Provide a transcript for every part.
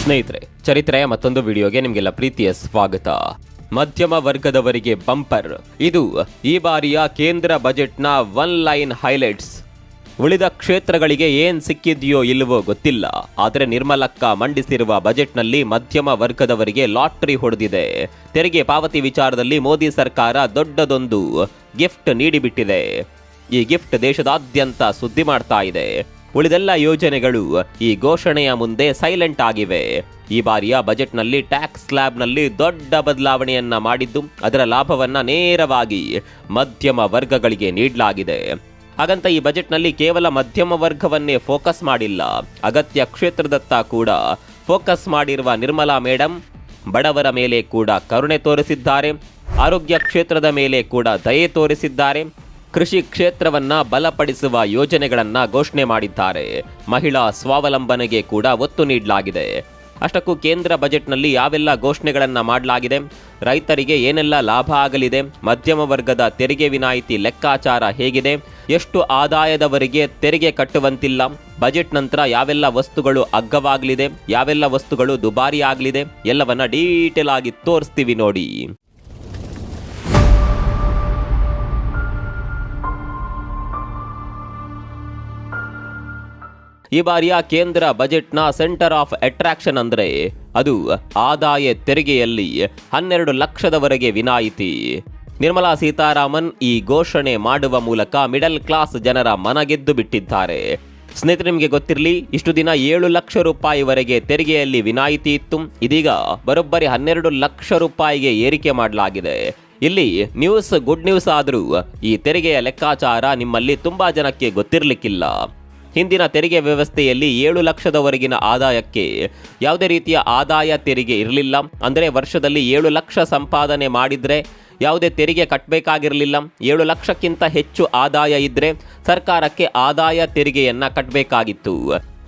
ಸ್ನೇಹಿತರೆ, ಚರಿತ್ರೆಯ ಮತ್ತೊಂದು ವಿಡಿಯೋಗೆ ನಿಮಗೆಲ್ಲ ಪ್ರೀತಿಯ ಸ್ವಾಗತ. ಮಧ್ಯಮ ವರ್ಗದವರಿಗೆ ಬಂಪರ್. ಇದು ಈ ಬಾರಿಯ ಕೇಂದ್ರ ಬಜೆಟ್ನ ಒನ್ ಲೈನ್ ಹೈಲೈಟ್ಸ್. ಉಳಿದ ಕ್ಷೇತ್ರಗಳಿಗೆ ಏನ್ ಸಿಕ್ಕಿದೆಯೋ ಇಲ್ಲವೋ ಗೊತ್ತಿಲ್ಲ, ಆದರೆ ನಿರ್ಮಲಕ್ಕ ಮಂಡಿಸಿರುವ ಬಜೆಟ್ನಲ್ಲಿ ಮಧ್ಯಮ ವರ್ಗದವರಿಗೆ ಲಾಟರಿ ಹೊಡೆದಿದೆ. ತೆರಿಗೆ ಪಾವತಿ ವಿಚಾರದಲ್ಲಿ ಮೋದಿ ಸರ್ಕಾರ ದೊಡ್ಡದೊಂದು ಗಿಫ್ಟ್ ನೀಡಿಬಿಟ್ಟಿದೆ. ಈ ಗಿಫ್ಟ್ ದೇಶದಾದ್ಯಂತ ಸುದ್ದಿ ಮಾಡ್ತಾ ಇದೆ. ಉಳಿದೆಲ್ಲ ಯೋಜನೆಗಳು ಈ ಘೋಷಣೆಯ ಮುಂದೆ ಸೈಲೆಂಟ್ ಆಗಿವೆ. ಈ ಬಾರಿಯ ಬಜೆಟ್ನಲ್ಲಿ ಟ್ಯಾಕ್ಸ್ ಸ್ಲ್ಯಾಬ್ನಲ್ಲಿ ದೊಡ್ಡ ಬದಲಾವಣೆಯನ್ನ ಮಾಡಿದ್ದು, ಅದರ ಲಾಭವನ್ನ ನೇರವಾಗಿ ಮಧ್ಯಮ ವರ್ಗಗಳಿಗೆ ನೀಡಲಾಗಿದೆ. ಹಾಗಂತ ಈ ಬಜೆಟ್ನಲ್ಲಿ ಕೇವಲ ಮಧ್ಯಮ ವರ್ಗವನ್ನೇ ಫೋಕಸ್ ಮಾಡಿಲ್ಲ, ಅಗತ್ಯ ಕ್ಷೇತ್ರದತ್ತ ಕೂಡ ಫೋಕಸ್ ಮಾಡಿರುವ ನಿರ್ಮಲಾ ಮೇಡಮ್ ಬಡವರ ಮೇಲೆ ಕೂಡ ಕರುಣೆ ತೋರಿಸಿದ್ದಾರೆ, ಆರೋಗ್ಯ ಕ್ಷೇತ್ರದ ಮೇಲೆ ಕೂಡ ದಯೆ ತೋರಿಸಿದ್ದಾರೆ, ಕೃಷಿ ಕ್ಷೇತ್ರವನ್ನ ಬಲಪಡಿಸುವ ಯೋಜನೆಗಳನ್ನ ಘೋಷಣೆ ಮಾಡಿದ್ದಾರೆ. ಮಹಿಳಾ ಸ್ವಾವಲಂಬನೆಗೆ ಕೂಡ ಒತ್ತು ನೀಡಲಾಗಿದೆ. ಅಷ್ಟಕ್ಕೂ ಕೇಂದ್ರ ಬಜೆಟ್ನಲ್ಲಿ ಯಾವೆಲ್ಲ ಘೋಷಣೆಗಳನ್ನ ಮಾಡಲಾಗಿದೆ, ರೈತರಿಗೆ ಏನೆಲ್ಲ ಲಾಭ ಆಗಲಿದೆ, ಮಧ್ಯಮ ವರ್ಗದ ತೆರಿಗೆ ವಿನಾಯಿತಿ ಲೆಕ್ಕಾಚಾರ ಹೇಗಿದೆ, ಎಷ್ಟು ಆದಾಯದವರಿಗೆ ತೆರಿಗೆ ಕಟ್ಟುವಂತಿಲ್ಲ, ಬಜೆಟ್ ನಂತರ ಯಾವೆಲ್ಲ ವಸ್ತುಗಳು ಅಗ್ಗವಾಗಲಿದೆ, ಯಾವೆಲ್ಲ ವಸ್ತುಗಳು ದುಬಾರಿ ಆಗಲಿದೆ, ಎಲ್ಲವನ್ನ ಡೀಟೇಲ್ ಆಗಿ ತೋರಿಸ್ತೀವಿ ನೋಡಿ. ಈ ಬಾರಿಯ ಕೇಂದ್ರ ಬಜೆಟ್ನ ಸೆಂಟರ್ ಆಫ್ ಅಟ್ರಾಕ್ಷನ್ ಅಂದ್ರೆ ಅದು ಆದಾಯ ತೆರಿಗೆಯಲ್ಲಿ 12 ಲಕ್ಷದವರೆಗೆ ವಿನಾಯಿತಿ. ನಿರ್ಮಲಾ ಸೀತಾರಾಮನ್ ಈ ಘೋಷಣೆ ಮಾಡುವ ಮೂಲಕ ಮಿಡಲ್ ಕ್ಲಾಸ್ ಜನರ ಮನಗೆದ್ದು ಬಿಟ್ಟಿದ್ದಾರೆ. ಸ್ನೇಹಿತರೆ, ನಿಮಗೆ ಗೊತ್ತಿರಲಿ, ಇಷ್ಟು ದಿನ 7 ಲಕ್ಷ ರೂಪಾಯಿವರೆಗೆ ತೆರಿಗೆಯಲ್ಲಿ ವಿನಾಯಿತಿ ಇತ್ತು. ಇದೀಗ ಬರೋಬ್ಬರಿ 12 ಲಕ್ಷ ರೂಪಾಯಿಗೆ ಏರಿಕೆ ಮಾಡಲಾಗಿದೆ. ಇಲ್ಲಿ ಗುಡ್ ನ್ಯೂಸ್ ಆದರೂ ಈ ತೆರಿಗೆಯ ಲೆಕ್ಕಾಚಾರ ನಿಮ್ಮಲ್ಲಿ ತುಂಬಾ ಜನಕ್ಕೆ ಗೊತ್ತಿರಲಿಕ್ಕಿಲ್ಲ. ಹಿಂದಿನ ತೆರಿಗೆ ವ್ಯವಸ್ಥೆಯಲ್ಲಿ 7 ಲಕ್ಷದವರೆಗಿನ ಆದಾಯಕ್ಕೆ ಯಾವುದೇ ರೀತಿಯ ಆದಾಯ ತೆರಿಗೆ ಇರಲಿಲ್ಲ. ಅಂದರೆ ವರ್ಷದಲ್ಲಿ 7 ಲಕ್ಷ ಸಂಪಾದನೆ ಮಾಡಿದ್ರೆ ಯಾವುದೇ ತೆರಿಗೆ ಕಟ್ಟಬೇಕಾಗಿರಲಿಲ್ಲ. 7 ಲಕ್ಷಕ್ಕಿಂತ ಹೆಚ್ಚು ಆದಾಯ ಇದ್ರೆ ಸರ್ಕಾರಕ್ಕೆ ಆದಾಯ ತೆರಿಗೆಯನ್ನ ಕಟ್ಟಬೇಕಾಗಿತ್ತು.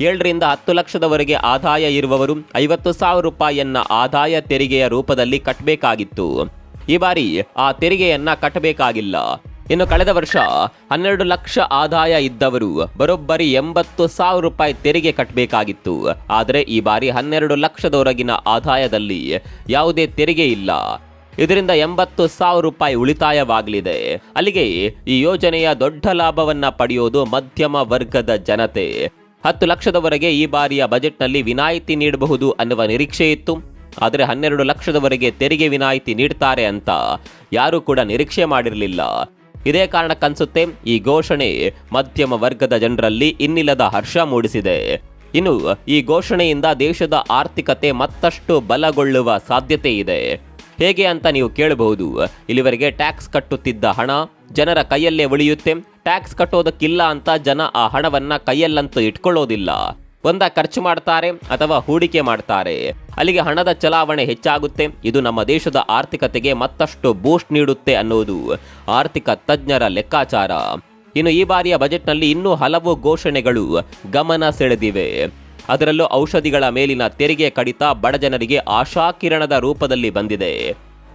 7 ರಿಂದ 10 ಲಕ್ಷದವರೆಗೆ ಆದಾಯ ಇರುವವರು 50,000 ರೂಪಾಯಿಯನ್ನ ಆದಾಯ ತೆರಿಗೆಯ ರೂಪದಲ್ಲಿ ಕಟ್ಟಬೇಕಾಗಿತ್ತು. ಈ ಬಾರಿ ಆ ತೆರಿಗೆಯನ್ನ ಕಟ್ಟಬೇಕಾಗಿಲ್ಲ. ಇನ್ನು ಕಳೆದ ವರ್ಷ 12 ಲಕ್ಷ ಆದಾಯ ಇದ್ದವರು ಬರೋಬ್ಬರಿ 80,000 ರೂಪಾಯಿ ತೆರಿಗೆ ಕಟ್ಟಬೇಕಾಗಿತ್ತು. ಆದರೆ ಈ ಬಾರಿ 12 ಲಕ್ಷದವರೆಗಿನ ಆದಾಯದಲ್ಲಿ ಯಾವುದೇ ತೆರಿಗೆ ಇಲ್ಲ. ಇದರಿಂದ 80,000 ರೂಪಾಯಿ ಉಳಿತಾಯವಾಗಲಿದೆ. ಅಲ್ಲಿಗೆ ಈ ಯೋಜನೆಯ ದೊಡ್ಡ ಲಾಭವನ್ನ ಪಡೆಯೋದು ಮಧ್ಯಮ ವರ್ಗದ ಜನತೆ. 10 ಲಕ್ಷದವರೆಗೆ ಈ ಬಾರಿಯ ಬಜೆಟ್ನಲ್ಲಿ ವಿನಾಯಿತಿ ನೀಡಬಹುದು ಅನ್ನುವ ನಿರೀಕ್ಷೆ ಇತ್ತು. ಆದರೆ 12 ಲಕ್ಷದವರೆಗೆ ತೆರಿಗೆ ವಿನಾಯಿತಿ ನೀಡ್ತಾರೆ ಅಂತ ಯಾರೂ ಕೂಡ ನಿರೀಕ್ಷೆ ಮಾಡಿರಲಿಲ್ಲ. ಇದೇ ಕಾರಣಕ್ಕನ್ಸುತ್ತೆ ಈ ಘೋಷಣೆ ಮಧ್ಯಮ ವರ್ಗದ ಜನರಲ್ಲಿ ಇನ್ನಿಲ್ಲದ ಹರ್ಷ ಮೂಡಿಸಿದೆ. ಇನ್ನು ಈ ಘೋಷಣೆಯಿಂದ ದೇಶದ ಆರ್ಥಿಕತೆ ಮತ್ತಷ್ಟು ಬಲಗೊಳ್ಳುವ ಸಾಧ್ಯತೆ ಇದೆ. ಹೇಗೆ ಅಂತ ನೀವು ಕೇಳಬಹುದು. ಇಲ್ಲಿವರೆಗೆ ಟ್ಯಾಕ್ಸ್ ಕಟ್ಟುತ್ತಿದ್ದ ಹಣ ಜನರ ಕೈಯಲ್ಲೇ ಉಳಿಯುತ್ತೆ. ಟ್ಯಾಕ್ಸ್ ಕಟ್ಟೋದಕ್ಕಿಲ್ಲ ಅಂತ ಜನ ಆ ಹಣವನ್ನ ಕೈಯಲ್ಲಂತೂ ಇಟ್ಕೊಳ್ಳೋದಿಲ್ಲ. ಒಂದ ಖರ್ಚು ಮಾಡ್ತಾರೆ ಅಥವಾ ಹೂಡಿಕೆ ಮಾಡ್ತಾರೆ. ಅಲ್ಲಿಗೆ ಹಣದ ಚಲಾವಣೆ ಹೆಚ್ಚಾಗುತ್ತೆ. ಇದು ನಮ್ಮ ದೇಶದ ಆರ್ಥಿಕತೆಗೆ ಮತ್ತಷ್ಟು ಬೂಸ್ಟ್ ನೀಡುತ್ತೆ ಅನ್ನೋದು ಆರ್ಥಿಕ ತಜ್ಞರ ಲೆಕ್ಕಾಚಾರ. ಇನ್ನು ಈ ಬಾರಿಯ ಬಜೆಟ್ನಲ್ಲಿ ಇನ್ನೂ ಹಲವು ಘೋಷಣೆಗಳು ಗಮನ ಸೆಳೆದಿವೆ. ಅದರಲ್ಲೂ ಔಷಧಿಗಳ ಮೇಲಿನ ತೆರಿಗೆ ಕಡಿತ ಬಡಜನರಿಗೆ ಆಶಾಕಿರಣದ ರೂಪದಲ್ಲಿ ಬಂದಿದೆ.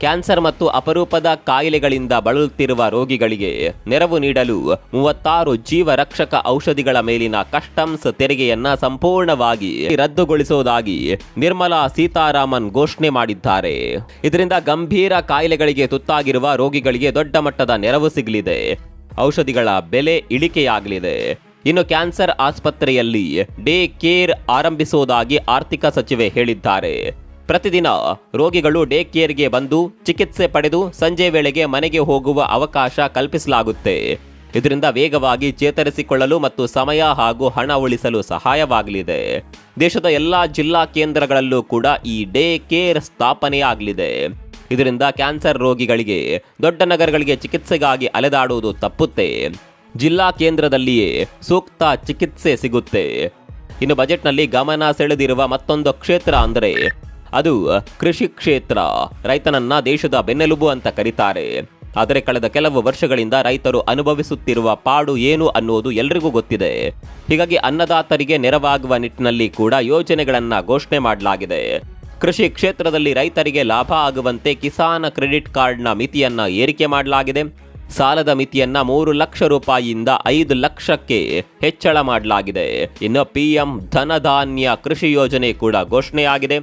ಕ್ಯಾನ್ಸರ್ ಮತ್ತು ಅಪರೂಪದ ಕಾಯಿಲೆಗಳಿಂದ ಬಳಲುತ್ತಿರುವ ರೋಗಿಗಳಿಗೆ ನೆರವು ನೀಡಲು 36 ಜೀವರಕ್ಷಕ ಔಷಧಿಗಳ ಮೇಲಿನ ಕಸ್ಟಮ್ಸ್ ತೆರಿಗೆಯನ್ನ ಸಂಪೂರ್ಣವಾಗಿ ರದ್ದುಗೊಳಿಸುವುದಾಗಿ ನಿರ್ಮಲಾ ಸೀತಾರಾಮನ್ ಘೋಷಣೆ ಮಾಡಿದ್ದಾರೆ. ಇದರಿಂದ ಗಂಭೀರ ಕಾಯಿಲೆಗಳಿಗೆ ತುತ್ತಾಗಿರುವ ರೋಗಿಗಳಿಗೆ ದೊಡ್ಡ ಮಟ್ಟದ ನೆರವು ಸಿಗಲಿದೆ. ಔಷಧಿಗಳ ಬೆಲೆ ಇಳಿಕೆಯಾಗಲಿದೆ. ಇನ್ನು ಕ್ಯಾನ್ಸರ್ ಆಸ್ಪತ್ರೆಯಲ್ಲಿ ಡೇ ಕೇರ್ ಆರಂಭಿಸುವುದಾಗಿ ಆರ್ಥಿಕ ಸಚಿವೆ ಹೇಳಿದ್ದಾರೆ. ಪ್ರತಿದಿನ ರೋಗಿಗಳು ಡೇ ಕೇರ್ಗೆ ಬಂದು ಚಿಕಿತ್ಸೆ ಪಡೆದು ಸಂಜೆ ವೇಳೆಗೆ ಮನೆಗೆ ಹೋಗುವ ಅವಕಾಶ ಕಲ್ಪಿಸಲಾಗುತ್ತೆ. ಇದರಿಂದ ವೇಗವಾಗಿ ಚೇತರಿಸಿಕೊಳ್ಳಲು ಮತ್ತು ಸಮಯ ಹಾಗೂ ಹಣ ಉಳಿಸಲು ಸಹಾಯವಾಗಲಿದೆ. ದೇಶದ ಎಲ್ಲಾ ಜಿಲ್ಲಾ ಕೇಂದ್ರಗಳಲ್ಲೂ ಕೂಡ ಈ ಡೇ ಕೇರ್ ಸ್ಥಾಪನೆಯಾಗಲಿದೆ. ಇದರಿಂದ ಕ್ಯಾನ್ಸರ್ ರೋಗಿಗಳಿಗೆ ದೊಡ್ಡ ನಗರಗಳಿಗೆ ಚಿಕಿತ್ಸೆಗಾಗಿ ಅಲೆದಾಡುವುದು ತಪ್ಪುತ್ತೆ. ಜಿಲ್ಲಾ ಕೇಂದ್ರದಲ್ಲಿಯೇ ಸೂಕ್ತ ಚಿಕಿತ್ಸೆ ಸಿಗುತ್ತೆ. ಇನ್ನು ಬಜೆಟ್ನಲ್ಲಿ ಗಮನ ಸೆಳೆದಿರುವ ಮತ್ತೊಂದು ಕ್ಷೇತ್ರ ಅಂದರೆ ಅದು ಕೃಷಿ ಕ್ಷೇತ್ರ. ರೈತನನ್ನ ದೇಶದ ಬೆನ್ನೆಲುಬು ಅಂತ ಕರೀತಾರೆ. ಆದರೆ ಕಳೆದ ಕೆಲವು ವರ್ಷಗಳಿಂದ ರೈತರು ಅನುಭವಿಸುತ್ತಿರುವ ಪಾಡು ಏನು ಅನ್ನೋದು ಎಲ್ರಿಗೂ ಗೊತ್ತಿದೆ. ಹೀಗಾಗಿ ಅನ್ನದಾತರಿಗೆ ನೆರವಾಗುವ ನಿಟ್ಟಿನಲ್ಲಿ ಕೂಡ ಯೋಜನೆಗಳನ್ನ ಘೋಷಣೆ ಮಾಡಲಾಗಿದೆ. ಕೃಷಿ ಕ್ಷೇತ್ರದಲ್ಲಿ ರೈತರಿಗೆ ಲಾಭ ಆಗುವಂತೆ ಕಿಸಾನ್ ಕ್ರೆಡಿಟ್ ಕಾರ್ಡ್ನ ಮಿತಿಯನ್ನ ಏರಿಕೆ ಮಾಡಲಾಗಿದೆ. ಸಾಲದ ಮಿತಿಯನ್ನ 3 ಲಕ್ಷ ರೂಪಾಯಿಯಿಂದ 5 ಲಕ್ಷಕ್ಕೆ ಹೆಚ್ಚಳ ಮಾಡಲಾಗಿದೆ. ಇನ್ನು PM ಧನಧಾನ್ಯ ಕೃಷಿ ಯೋಜನೆ ಕೂಡ ಘೋಷಣೆಯಾಗಿದೆ.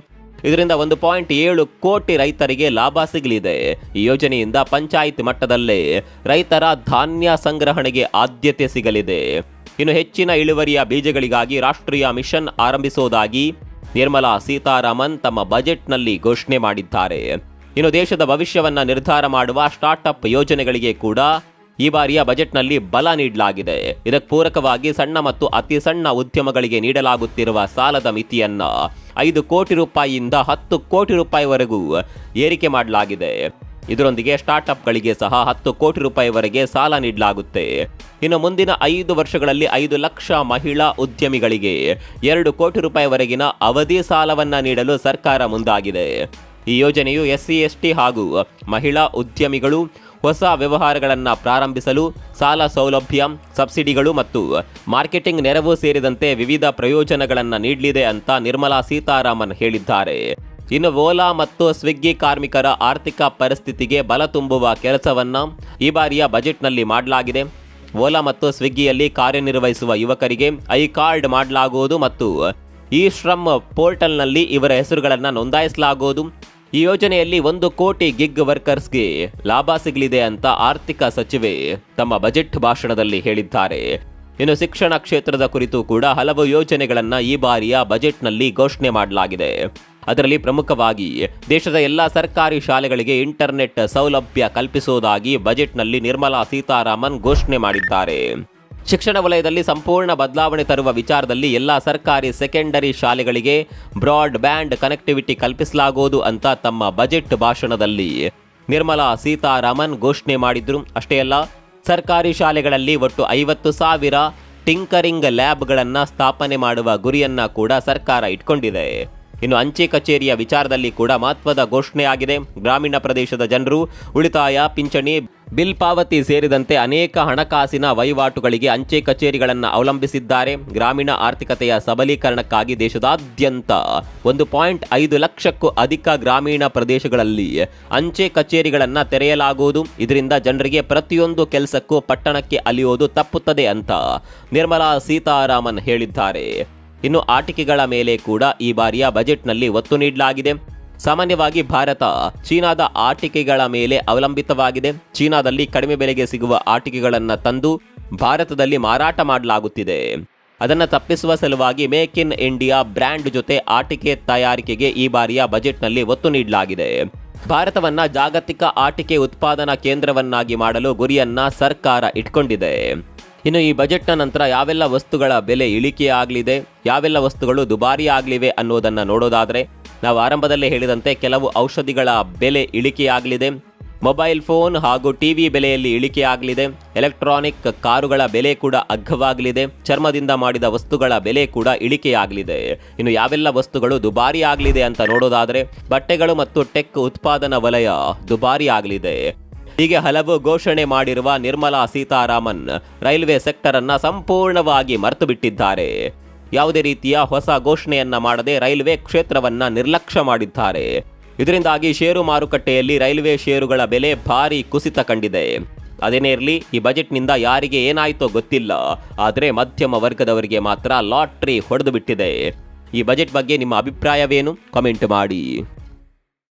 ಇದರಿಂದ 1.7 ಕೋಟಿ ರೈತರಿಗೆ ಲಾಭ ಸಿಗಲಿದೆ. ಈ ಯೋಜನೆಯಿಂದ ಪಂಚಾಯತ್ ಮಟ್ಟದಲ್ಲೇ ರೈತರ ಧಾನ್ಯ ಸಂಗ್ರಹಣೆಗೆ ಆದ್ಯತೆ ಸಿಗಲಿದೆ. ಇನ್ನು ಹೆಚ್ಚಿನ ಇಳುವರಿಯ ಬೀಜಗಳಿಗಾಗಿ ರಾಷ್ಟ್ರೀಯ ಮಿಷನ್ ಆರಂಭಿಸುವುದಾಗಿ ನಿರ್ಮಲಾ ಸೀತಾರಾಮನ್ ತಮ್ಮ ಬಜೆಟ್ನಲ್ಲಿ ಘೋಷಣೆ ಮಾಡಿದ್ದಾರೆ. ಇನ್ನು ದೇಶದ ಭವಿಷ್ಯವನ್ನ ನಿರ್ಧಾರ ಮಾಡುವ ಸ್ಟಾರ್ಟ್ಅಪ್ ಯೋಜನೆಗಳಿಗೆ ಕೂಡ ಈ ಬಾರಿಯ ಬಜೆಟ್ನಲ್ಲಿ ಬಲ ನೀಡಲಾಗಿದೆ. ಇದಕ್ಕೆ ಪೂರಕವಾಗಿ ಸಣ್ಣ ಮತ್ತು ಅತಿ ಸಣ್ಣ ಉದ್ಯಮಗಳಿಗೆ ನೀಡಲಾಗುತ್ತಿರುವ ಸಾಲದ ಮಿತಿಯನ್ನ 5 ಕೋಟಿ ರೂಪಾಯಿಯಿಂದ 10 ಕೋಟಿ ರೂಪಾಯಿವರೆಗೂ ಏರಿಕೆ ಮಾಡಲಾಗಿದೆ. ಇದರೊಂದಿಗೆ ಸ್ಟಾರ್ಟ್ಅಪ್ಗಳಿಗೆ ಸಹ 10 ಕೋಟಿ ರೂಪಾಯಿವರೆಗೆ ಸಾಲ ನೀಡಲಾಗುತ್ತೆ. ಇನ್ನು ಮುಂದಿನ 5 ವರ್ಷಗಳಲ್ಲಿ 5 ಲಕ್ಷ ಮಹಿಳಾ ಉದ್ಯಮಿಗಳಿಗೆ 2 ಕೋಟಿ ರೂಪಾಯಿವರೆಗಿನ ಅವಧಿ ಸಾಲವನ್ನ ನೀಡಲು ಸರ್ಕಾರ ಮುಂದಾಗಿದೆ. ಈ ಯೋಜನೆಯು SC/ST ಹಾಗೂ ಮಹಿಳಾ ಉದ್ಯಮಿಗಳು ಹೊಸ ವ್ಯವಹಾರಗಳನ್ನು ಪ್ರಾರಂಭಿಸಲು ಸಾಲ ಸೌಲಭ್ಯ, ಸಬ್ಸಿಡಿಗಳು ಮತ್ತು ಮಾರ್ಕೆಟಿಂಗ್ ನೆರವು ಸೇರಿದಂತೆ ವಿವಿಧ ಪ್ರಯೋಜನಗಳನ್ನು ನೀಡಲಿದೆ ಅಂತ ನಿರ್ಮಲಾ ಸೀತಾರಾಮನ್ ಹೇಳಿದ್ದಾರೆ. ಇನ್ನು ಓಲಾ ಮತ್ತು ಸ್ವಿಗ್ಗಿ ಕಾರ್ಮಿಕರ ಆರ್ಥಿಕ ಪರಿಸ್ಥಿತಿಗೆ ಬಲ ತುಂಬುವ ಕೆಲಸವನ್ನ ಈ ಬಾರಿಯ ಬಜೆಟ್ನಲ್ಲಿ ಮಾಡಲಾಗಿದೆ. ಓಲಾ ಮತ್ತು ಸ್ವಿಗ್ಗಿಯಲ್ಲಿ ಕಾರ್ಯನಿರ್ವಹಿಸುವ ಯುವಕರಿಗೆ ಐ ಕಾರ್ಡ್ ಮಾಡಲಾಗುವುದು ಮತ್ತು ಈ ಶ್ರಮ್ ಪೋರ್ಟಲ್ನಲ್ಲಿ ಇವರ ಹೆಸರುಗಳನ್ನು ನೋಂದಾಯಿಸಲಾಗುವುದು. ಈ ಯೋಜನೆಯಲ್ಲಿ 1 ಕೋಟಿ ಗಿಗ್ ವರ್ಕರ್ಸ್ಗೆ ಲಾಭ ಸಿಗಲಿದೆ ಅಂತ ಆರ್ಥಿಕ ಸಚಿವೆ ತಮ್ಮ ಬಜೆಟ್ ಭಾಷಣದಲ್ಲಿ ಹೇಳಿದ್ದಾರೆ. ಇನ್ನು ಶಿಕ್ಷಣ ಕ್ಷೇತ್ರದ ಕುರಿತು ಕೂಡ ಹಲವು ಯೋಜನೆಗಳನ್ನು ಈ ಬಾರಿಯ ಬಜೆಟ್ನಲ್ಲಿ ಘೋಷಣೆ ಮಾಡಲಾಗಿದೆ. ಅದರಲ್ಲಿ ಪ್ರಮುಖವಾಗಿ ದೇಶದ ಎಲ್ಲ ಸರ್ಕಾರಿ ಶಾಲೆಗಳಿಗೆ ಇಂಟರ್ನೆಟ್ ಸೌಲಭ್ಯ ಕಲ್ಪಿಸುವುದಾಗಿ ಬಜೆಟ್ನಲ್ಲಿ ನಿರ್ಮಲಾ ಸೀತಾರಾಮನ್ ಘೋಷಣೆ ಮಾಡಿದ್ದಾರೆ. ಶಿಕ್ಷಣ ವಲಯದಲ್ಲಿ ಸಂಪೂರ್ಣ ಬದಲಾವಣೆ ತರುವ ವಿಚಾರದಲ್ಲಿ ಎಲ್ಲ ಸರ್ಕಾರಿ ಸೆಕೆಂಡರಿ ಶಾಲೆಗಳಿಗೆ ಬ್ರಾಡ್ ಬ್ಯಾಂಡ್ ಕನೆಕ್ಟಿವಿಟಿ ಕಲ್ಪಿಸಲಾಗುವುದು ಅಂತ ತಮ್ಮ ಬಜೆಟ್ ಭಾಷಣದಲ್ಲಿ ನಿರ್ಮಲಾ ಸೀತಾರಾಮನ್ ಘೋಷಣೆ ಮಾಡಿದ್ರು. ಅಷ್ಟೇ ಅಲ್ಲ, ಸರ್ಕಾರಿ ಶಾಲೆಗಳಲ್ಲಿ ಒಟ್ಟು 50,000 ಟಿಂಕರಿಂಗ್ ಲ್ಯಾಬ್ಗಳನ್ನು ಸ್ಥಾಪನೆ ಮಾಡುವ ಗುರಿಯನ್ನ ಕೂಡ ಸರ್ಕಾರ ಇಟ್ಕೊಂಡಿದೆ. ಇನ್ನು ಅಂಚೆ ಕಚೇರಿಯ ವಿಚಾರದಲ್ಲಿ ಕೂಡ ಮಹತ್ವದ ಘೋಷಣೆಯಾಗಿದೆ. ಗ್ರಾಮೀಣ ಪ್ರದೇಶದ ಜನರು ಉಳಿತಾಯ, ಪಿಂಚಣಿ, ಬಿಲ್ ಪಾವತಿ ಸೇರಿದಂತೆ ಅನೇಕ ಹಣಕಾಸಿನ ವಹಿವಾಟುಗಳಿಗೆ ಅಂಚೆ ಕಚೇರಿಗಳನ್ನು ಅವಲಂಬಿಸಿದ್ದಾರೆ. ಗ್ರಾಮೀಣ ಆರ್ಥಿಕತೆಯ ಸಬಲೀಕರಣಕ್ಕಾಗಿ ದೇಶದಾದ್ಯಂತ 1.5 ಲಕ್ಷಕ್ಕೂ ಅಧಿಕ ಗ್ರಾಮೀಣ ಪ್ರದೇಶಗಳಲ್ಲಿ ಅಂಚೆ ಕಚೇರಿಗಳನ್ನು ತೆರೆಯಲಾಗುವುದು. ಇದರಿಂದ ಜನರಿಗೆ ಪ್ರತಿಯೊಂದು ಕೆಲಸಕ್ಕೂ ಪಟ್ಟಣಕ್ಕೆ ಅಲಿಯುವುದು ತಪ್ಪುತ್ತದೆ ಅಂತ ನಿರ್ಮಲಾ ಸೀತಾರಾಮನ್ ಹೇಳಿದ್ದಾರೆ. ಇನ್ನು ಆಟಿಕೆಗಳ ಮೇಲೆ ಕೂಡ ಈ ಬಾರಿಯ ಬಜೆಟ್ನಲ್ಲಿ ಒತ್ತು ನೀಡಲಾಗಿದೆ. ಸಾಮಾನ್ಯವಾಗಿ ಭಾರತ ಚೀನಾದ ಆಟಿಕೆಗಳ ಮೇಲೆ ಅವಲಂಬಿತವಾಗಿದೆ. ಚೀನಾದಲ್ಲಿ ಕಡಿಮೆ ಬೆಲೆಗೆ ಸಿಗುವ ಆಟಿಕೆಗಳನ್ನು ತಂದು ಭಾರತದಲ್ಲಿ ಮಾರಾಟ ಮಾಡಲಾಗುತ್ತಿದೆ. ಅದನ್ನು ತಪ್ಪಿಸುವ ಸಲುವಾಗಿ ಮೇಕ್ ಇನ್ ಇಂಡಿಯಾ ಬ್ರ್ಯಾಂಡ್ ಜೊತೆ ಆಟಿಕೆ ತಯಾರಿಕೆಗೆ ಈ ಬಾರಿಯ ಬಜೆಟ್ನಲ್ಲಿ ಒತ್ತು ನೀಡಲಾಗಿದೆ. ಭಾರತವನ್ನ ಜಾಗತಿಕ ಆಟಿಕೆ ಉತ್ಪಾದನಾ ಕೇಂದ್ರವನ್ನಾಗಿ ಮಾಡಲು ಗುರಿಯನ್ನ ಸರ್ಕಾರ ಇಟ್ಕೊಂಡಿದೆ. ಇನ್ನು ಈ ಬಜೆಟ್ನ ನಂತರ ಯಾವೆಲ್ಲ ವಸ್ತುಗಳ ಬೆಲೆ ಇಳಿಕೆಯಾಗಲಿದೆ, ಯಾವೆಲ್ಲ ವಸ್ತುಗಳು ದುಬಾರಿ ಆಗಲಿವೆ ಅನ್ನೋದನ್ನು ನೋಡೋದಾದರೆ ನಾವು ಆರಂಭದಲ್ಲೇ ಹೇಳಿದಂತೆ ಕೆಲವು ಔಷಧಿಗಳ ಬೆಲೆ ಇಳಿಕೆಯಾಗಲಿದೆ. ಮೊಬೈಲ್ ಫೋನ್ ಹಾಗೂ ಟಿವಿ ಬೆಲೆಯಲ್ಲಿ ಇಳಿಕೆಯಾಗಲಿದೆ. ಎಲೆಕ್ಟ್ರಾನಿಕ್ ಕಾರುಗಳ ಬೆಲೆ ಕೂಡ ಅಗ್ಗವಾಗಲಿದೆ. ಚರ್ಮದಿಂದ ಮಾಡಿದ ವಸ್ತುಗಳ ಬೆಲೆ ಕೂಡ ಇಳಿಕೆಯಾಗಲಿದೆ. ಇನ್ನು ಯಾವೆಲ್ಲ ವಸ್ತುಗಳು ದುಬಾರಿ ಆಗಲಿದೆ ಅಂತ ನೋಡೋದಾದರೆ ಬಟ್ಟೆಗಳು ಮತ್ತು ಟೆಕ್ ಉತ್ಪಾದನಾ ವಲಯ ದುಬಾರಿ ಆಗಲಿದೆ. ಹೀಗೆ ಹಲವು ಘೋಷಣೆ ಮಾಡಿರುವ ನಿರ್ಮಲಾ ಸೀತಾರಾಮನ್ ರೈಲ್ವೆ ಸೆಕ್ಟರ್ ಅನ್ನ ಸಂಪೂರ್ಣವಾಗಿ ಮರೆತು ಬಿಟ್ಟಿದ್ದಾರೆ. ಯಾವುದೇ ರೀತಿಯ ಹೊಸ ಘೋಷಣೆಯನ್ನ ಮಾಡದೆ ರೈಲ್ವೆ ಕ್ಷೇತ್ರವನ್ನ ನಿರ್ಲಕ್ಷ್ಯ ಮಾಡಿದ್ದಾರೆ. ಇದರಿಂದಾಗಿ ಷೇರು ಮಾರುಕಟ್ಟೆಯಲ್ಲಿ ರೈಲ್ವೆ ಷೇರುಗಳ ಬೆಲೆ ಭಾರಿ ಕುಸಿತ ಕಂಡಿದೆ. ಅದೇನೇ ಇರಲಿ, ಈ ಬಜೆಟ್ನಿಂದ ಯಾರಿಗೆ ಏನಾಯ್ತೋ ಗೊತ್ತಿಲ್ಲ, ಆದರೆ ಮಧ್ಯಮ ವರ್ಗದವರಿಗೆ ಮಾತ್ರ ಲಾಟ್ರಿ ಹೊಡೆದು ಬಿಟ್ಟಿದೆ. ಈ ಬಜೆಟ್ ಬಗ್ಗೆ ನಿಮ್ಮ ಅಭಿಪ್ರಾಯವೇನು? ಕಾಮೆಂಟ್ ಮಾಡಿ.